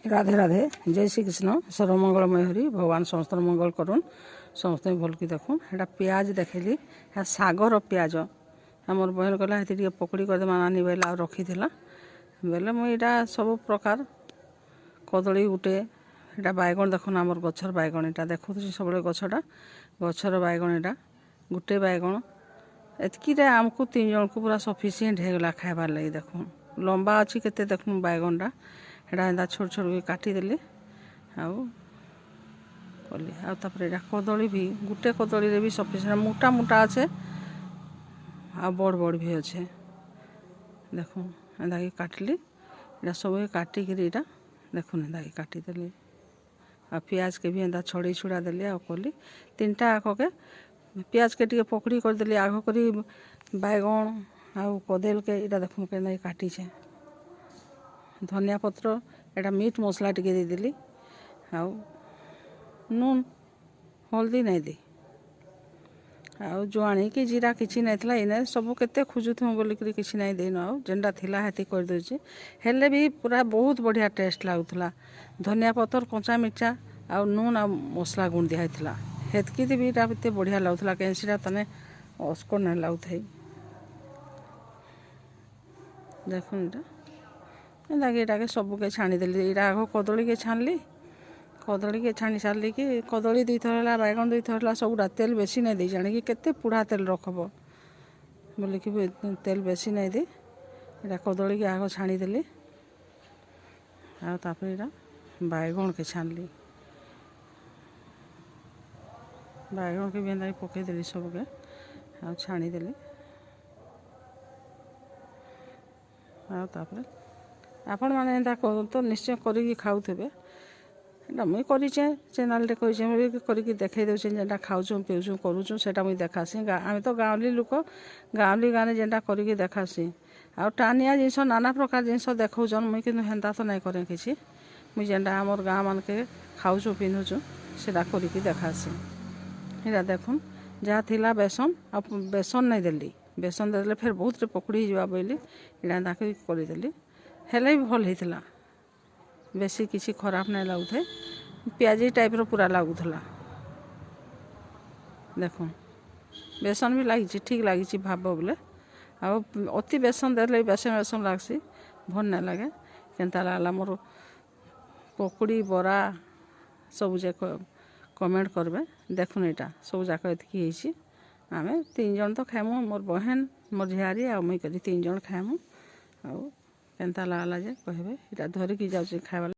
राधे राधे जय श्री कृष्ण सर्वमंगलमय हरि भगवान समस्त मंगल करुन समस्त भल कि देखुन एटा पियाज देखली है सागर पियाज आमर बहन कहला ये पकड़ी करदेमा नानी बेला रखी बेले मुझे यहाँ सब प्रकार कदली गुटे एटा बैगण देखुन आमर गछर बैगण एटा देखु सब गछटा गछर बैगण एटा गुटे बैगण एतकी आमको 3 जन को पूरा सफिसीयेंट होगला खाइबार लगी देखुन लंबा अच्छी केते देखुन बैगणटा एटा एंता छोट छोट भी काटिदेली आउ कली आउे कदली भी गुटे कदली भी सफिसीयेंट मोटा मोटा अच्छे आ बड़ बड़ भी अच्छे देखुन एंता कि काटली एटा सब काटिकी इटा देखुन एंता कि काटिदेली आ पियाज के भी एंता छड़े छुड़ा देली आ कली 3टा आख के पियाज के टे पकड़ी करदेली आग करी बैगण आउ कदेल के इटा देखुन के काटिछे धनिया पत्र एटा मीट मसला टिके देदेली आउ नून हल्दी नहीं दी आउ जुआणी कि जीरा किसी नहीं था इने सब केते खोजुथु बोलिक किसी नहीं देन आउ जेनटा थिला हेती कर दोछि हेले भी पूरा बहुत बढ़िया टेस्ट लागुथला धनिया पत्र कंचा मिर्चा आउ नून आ मसला गुण दिया था हेतकी भी इटा एते बढ़िया लागुथला कैंसीटा तने अस्को नहीं लागुथाई देखुन इटा एंता कि इटा के सबके छाणीदेली इटा आग कदली के छाणली कदली के छाणी सारे कि कदली 2 थर है बैगण 2 थर है सबूटा तेल बेसी नहीं दी जाने कि केते पुड़ा तेल रखब बोल कि तेल बेसी नहीं दी इटा कदली के आग छाणीदेली आपर इटा बैगण के छाणली बैगण के भी एंता पकईदेली सबके आ छाणीदेली आपर आपण मैंने एंता तो निश्चय करी खाऊे मुई करे चैनल करके देखई दूसरे जेनटा खाऊँ पीऊँ करूँ से मुझे देखासी आम तो गाँवली लोक गाँवली गाँव जेनटा करके देखासी आ टानिया जिनस नाना प्रकार जिनस देखौन मुई कि हेन्ता तो नहीं करे किसी मुई जेनटा आमर गाँ मान के खाऊँ पिंधुचु सेटा करके देखासी इटा देखुन जहाँ थिला बेसन आ बेसन नहीं देली बेसन देदेले फिर बहुत पकड़ी जावा बोली इटा करदेली हेले भी भल होता बेसी किसी खराब नहीं लगुथे पियाजी टाइप रो पूरा लगुला देखुन बेसन भी लगी ठीक लगी भाव बोले आ अति बेसन देले बेसन बेसन लगसी भल नहीं लगे केनता लागला मोर पकड़ी बरा सब जे कमेंट करबे देखुन इटा सब जाक एतकी आम 3 जन तो खाइमु मोर बहन मोर झियारी आ मुई करी 3 जन खाइमु आ केनता लागला जे कहबे इटा धरिकी जाउची खाइबा।